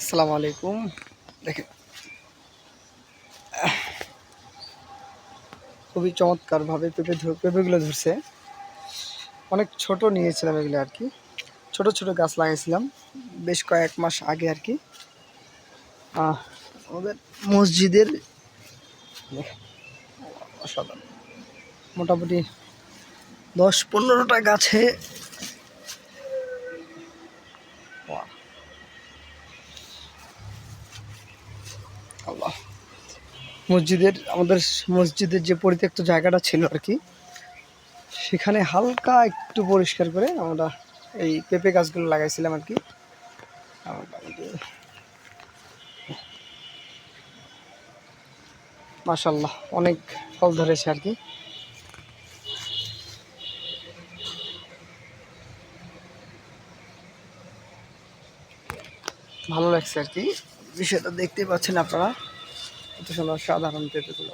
আসসালামু আলাইকুম। দেখেন খুবই চমৎকারভাবে পেঁপেগুলো ধরছে। অনেক ছোট নিয়েছিলাম এগুলো আর কি, ছোট ছোট গাছ লাগাইছিলাম বেশ কয়েক মাস আগে আর কি। আমাদের মসজিদের দেখেন অসাধারণ, মোটামুটি 10-15টা গাছে আল্লাহ। আমাদের মসজিদের যে পরিত্যক্ত জায়গাটা ছিল আর কি, সেখানে হালকা একটু পরিষ্কার করে আমরা এই পেঁপে গাছগুলো লাগাইছিলাম আর কি। মোটামুটি মাশাল্লাহ অনেক ফল ধরেছে আর কি। ভালো লাগছে আর কি, বিষয়টা দেখতে পাচ্ছেন আপনারা, এত সুন্দর সাধারণ পেঁপেগুলো।